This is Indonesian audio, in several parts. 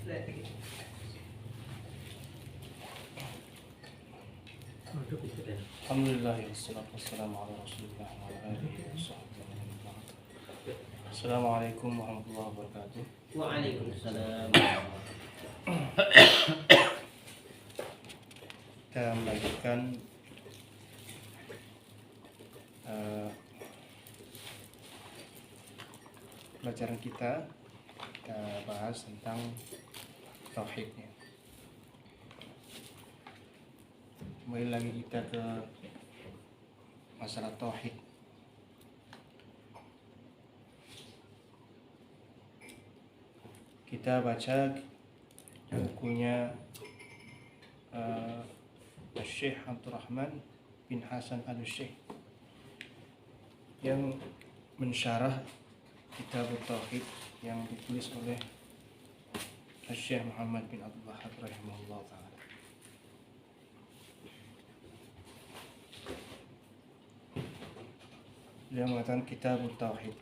Alhamdulillah wassalatu wassalamu ala Rasulillah wa ala alihi wa sahbihi wa man wala. Assalamualaikum warahmatullahi wabarakatuh. Waalaikumsalam. Kita melanjutkan pelajaran kita bahas tentang tauhidnya. Kembali lagi kita ke masalah tauhid. Kita baca bukunya Syekh Abdul Rahman bin Hasan Al-Syekh yang mensyarah kitab tauhid yang ditulis oleh Syekh Muhammad bin Abdul Wahhab rahimahullah ta'ala. Beliau mengatakan kitab tauhid.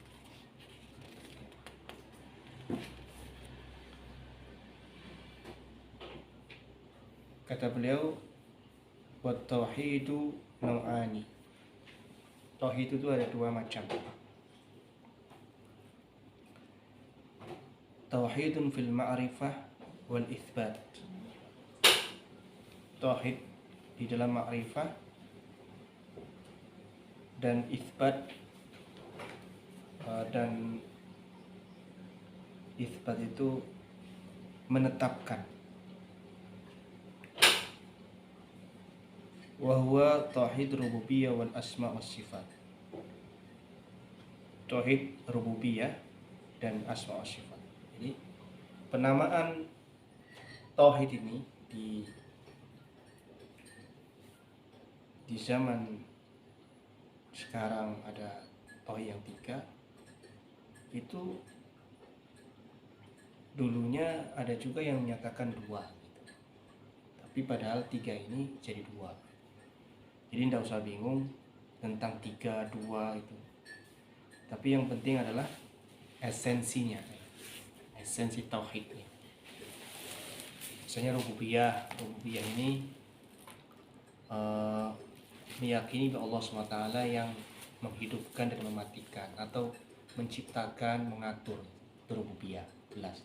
Kata beliau, wa tauhidu nau'ani. Tauhid itu ada dua macam. Tauhidun fil ma'rifah wal itsbat. Tauhid di dalam ma'rifah dan itsbat, dan itsbat itu menetapkan. Wa huwa tauhid rububiyah wal asma was sifat. Tauhid rububiyah dan asma was sifat. Jadi penamaan tauhid ini di zaman sekarang ada tauhid yang tiga. Itu dulunya ada juga yang menyatakan dua gitu. Tapi padahal tiga ini jadi dua. Jadi tidak usah bingung tentang tiga, dua itu. Tapi yang penting adalah esensinya, esensi tauhidnya. Misalnya rububiyah ini meyakini bahwa Allah SWT yang menghidupkan dan mematikan atau menciptakan, mengatur. Itu rububiyah, jelas.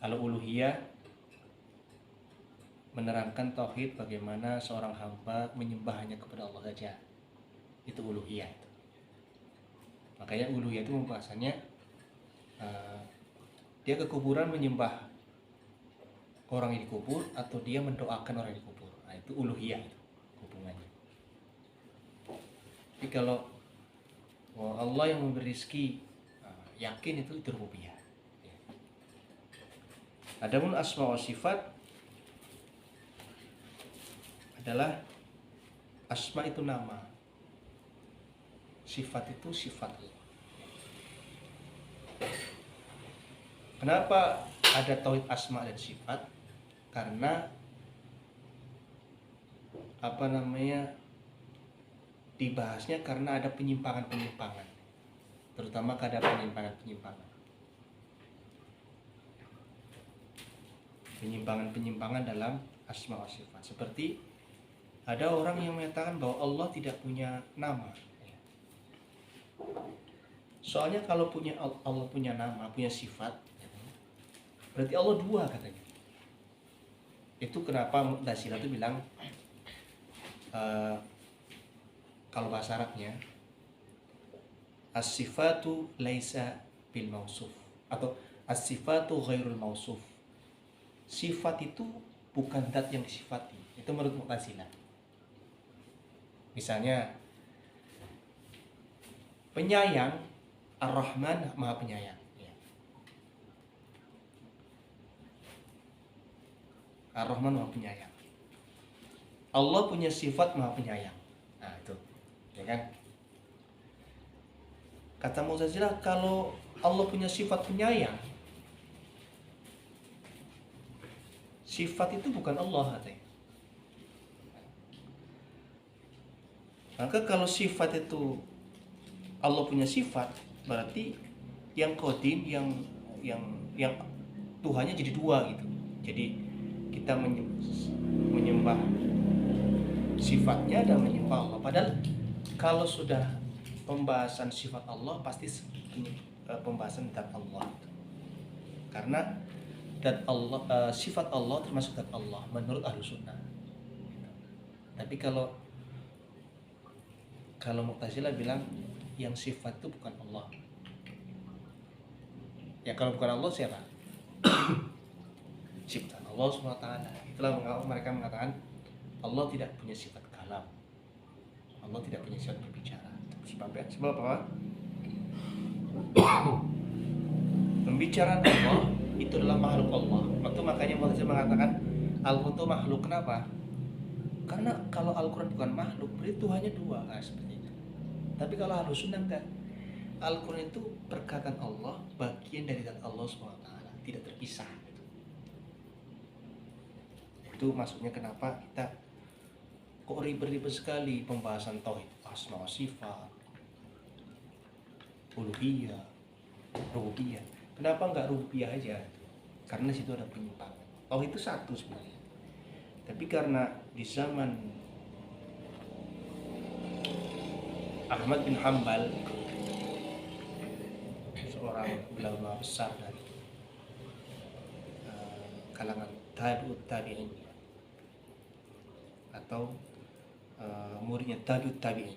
Kalau uluhiyah menerangkan tauhid bagaimana seorang hamba menyembah hanya kepada Allah saja. Itu uluhiyah itu. Makanya uluhiyah itu bahasanya dia ke kuburan menyembah orang yang dikubur atau dia mendoakan orang yang dikubur. Nah, itu uluhiyah itu hubungannya. Tapi kalau Allah yang memberi rezeki, yakin itu rububiyah. Adapun asma wa sifat adalah asma itu nama, sifat itu sifat. Kenapa ada tauhid asma dan sifat? Karena dibahasnya karena ada penyimpangan-penyimpangan, terutama ada penyimpangan dalam asma wa sifat. Seperti ada orang yang menyatakan bahwa Allah tidak punya nama. Soalnya kalau Allah punya nama, punya sifat, berarti Allah dua katanya. Itu kenapa Mu'tazilah itu bilang kalau bahasa Arabnya as-sifatu laisa bil mausuf atau as-sifatu ghairul mausuf. Sifat itu bukan zat yang disifati. Itu menurut Mu'tazilah. Misalnya penyayang, Ar-Rahman Maha Penyayang. Ar-Rahman Maha Penyayang. Allah punya sifat Maha Penyayang. Nah, itu. Ya kan? Kata Mu'tazilah, kalau Allah punya sifat penyayang, sifat itu bukan Allah katanya. Maka kalau sifat itu Allah punya sifat, berarti yang qadim, yang Tuhannya jadi dua gitu. Jadi kita menyembah sifatnya dan menyembah Allah. Padahal kalau sudah pembahasan sifat Allah pasti pembahasan zat Allah. Karena zat Allah, sifat Allah termasuk zat Allah menurut Ahlus Sunnah. Tapi kalau Mu'tazilah bilang yang sifat itu bukan Allah. Ya kalau bukan Allah siapa? Ciptaan Allah SWT. Itulah mengapa mereka mengatakan Allah tidak punya sifat kalam. Allah tidak punya sifat berbicara. Sebab apa? Pembicaraan Allah itu adalah makhluk Allah. Makanya Mu'tazilah mengatakan Allah itu makhluk. Kenapa? Karena kalau Al-Quran bukan makhluk, berarti Tuhannya dua, seperti itu. Tapi kalau Ahlus Sunnah enggak. Al-Quran itu perkataan Allah, bagian dari zat Allah SWT, tidak terpisah. Itu maksudnya kenapa kita kok ribet-ribet sekali pembahasan tauhid, asma wa sifat, uluhiyah, rububiyah. Kenapa enggak rububiyah aja? Karena situ ada penyimpangan. Tauhid itu satu sebenarnya. Tapi karena di zaman Ahmad bin Hanbal, seorang ulama besar dari kalangan tabi'ut tabi'in atau muridnya tabi'ut tabi'in.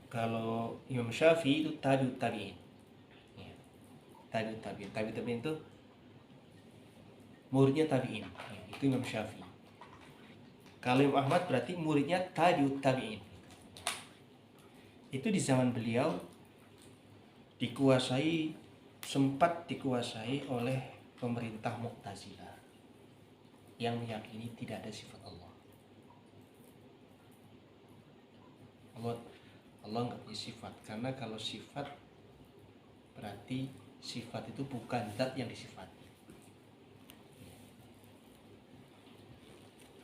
Kalau Imam Syafi'i itu tabi'ut tabi'in. Ya. Tabi'ut tabi'in itu muridnya tabi'in. Ya, itu Imam Syafi'i. Kalau Imam Ahmad berarti muridnya tabi'ut tabi'in. Itu di zaman beliau sempat dikuasai oleh pemerintah Mu'tazilah yang meyakini tidak ada sifat Allah. Allah nggak punya sifat, karena kalau sifat berarti sifat itu bukan zat yang disifati.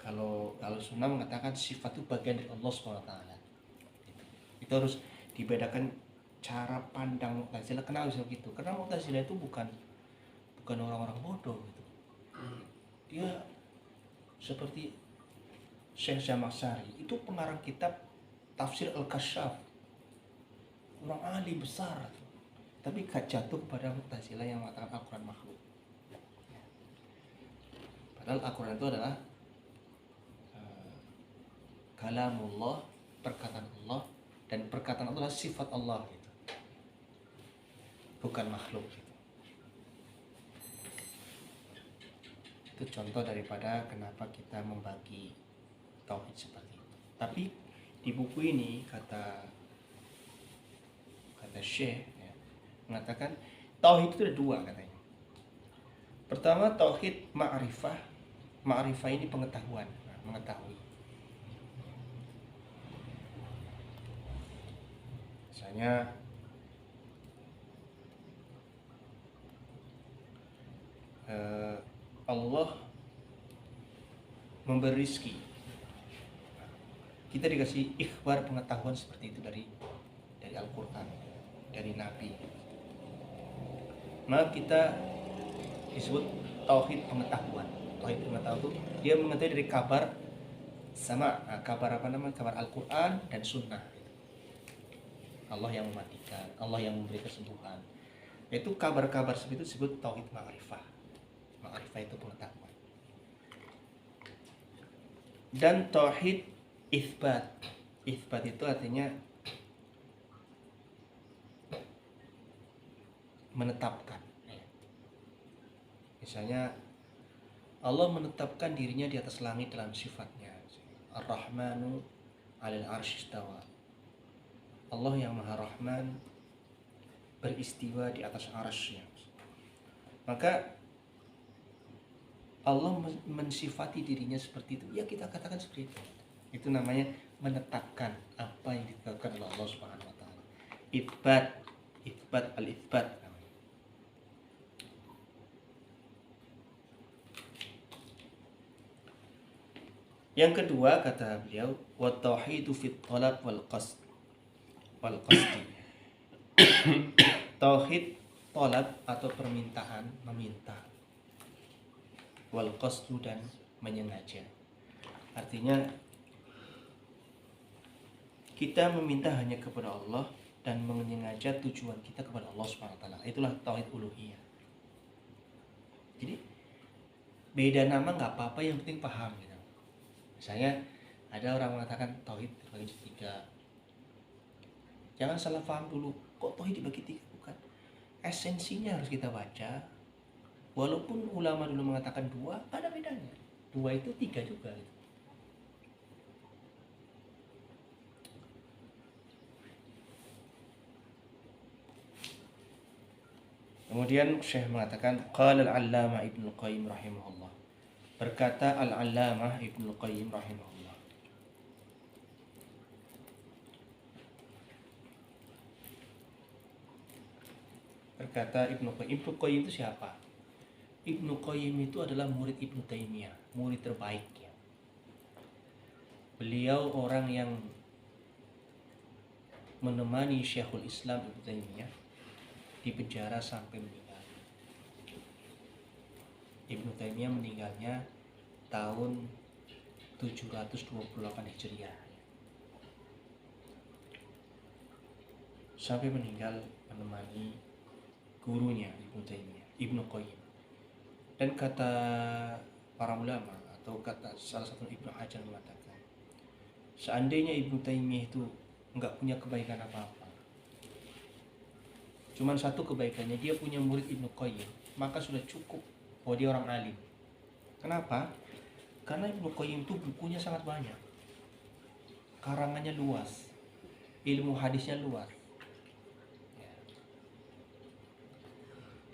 Kalau Sunnah mengatakan sifat itu bagian dari Allah SWT. Itu harus dibedakan cara pandang Mu'tazilah. Kenapa bisa begitu? Karena Mu'tazilah itu bukan orang-orang bodoh gitu. Dia seperti Syekh Zamakhsyari, itu pengarang kitab Tafsir Al-Kasyaf, orang ahli besar, tapi jatuh kepada Mu'tazilah yang mengatakan Al-Quran makhluk. Padahal Al-Quran itu adalah kalamullah, perkataan Allah, dan perkataan Allah adalah sifat Allah gitu. Bukan makhluk gitu. Itu contoh daripada kenapa kita membagi tauhid seperti itu. Tapi di buku ini kata Syekh ya, mengatakan tauhid itu ada dua katanya. Pertama tauhid ma'rifah. Ma'rifah ini pengetahuan, mengetahui. Misalnya Allah memberi rezeki, kita dikasih ikhbar pengetahuan seperti itu dari Al-Quran, dari Nabi. Maka kita disebut tauhid pengetahuan. Tauhid pengetahuan itu dia mengetahui dari kabar sama kabar kabar Al-Quran dan Sunnah. Allah yang mematikan, Allah yang memberi kesembuhan. Itu kabar-kabar seperti itu disebut tauhid ma'rifah. Ma'rifah itu pengetahuan. Dan tauhid itsbat. Itsbat itu artinya menetapkan. Misalnya Allah menetapkan dirinya di atas langit dalam sifatnya. Ar-Rahmanu 'alal 'arsy istawa. Allah yang Maha Rahman beristiwa di atas arasy-Nya. Maka Allah mensifati dirinya seperti itu. Ya kita katakan seperti itu. Itu namanya menetapkan apa yang ditetapkan oleh Allah Subhanahu wa taala. Itsbat al-itsbat. Yang kedua kata beliau, wa tauhidu fit talab wal qasd. Tauhid tolab atau permintaan, meminta. Wal qasdu dan menyengaja. Artinya kita meminta hanya kepada Allah dan menyengaja tujuan kita kepada Allah Subhanahu wa taala. Itulah tauhid uluhiyah. Jadi beda nama nggak apa-apa, yang penting paham gitu. Misalnya ada orang mengatakan tauhid dibagi tiga. Jangan salah paham dulu. Kok tauhid dibagi tiga? Bukan. Esensinya harus kita baca. Walaupun ulama dulu mengatakan dua, ada bedanya. Dua itu tiga juga. Gitu. Kemudian Syekh mengatakan qala al-allamah Ibnu Qayyim rahimahullah. Berkata al-allamah Ibnu Qayyim rahimahullah. Berkata Ibnu Qayyim. Ibnu Qayyim itu siapa? Ibnu Qayyim itu adalah murid Ibnu Taimiyah, murid terbaik ya. Beliau orang yang menemani Syekhul Islam Ibnu Taimiyah di penjara sampai meninggal. Ibnu Taimiyah meninggalnya tahun 728 Hijriah. Sampai meninggal menemani gurunya Ibnu Taimiyah, Ibnu Qayyim. Dan kata para ulama atau kata salah satu Ibnu Hajar mengatakan, seandainya Ibnu Taimiyah itu enggak punya kebaikan apa-apa, cuman satu kebaikannya, dia punya murid Ibnu Qayyim, maka sudah cukup bahwa dia orang alim. Kenapa? Karena Ibnu Qayyim itu bukunya sangat banyak, karangannya luas, ilmu hadisnya luas.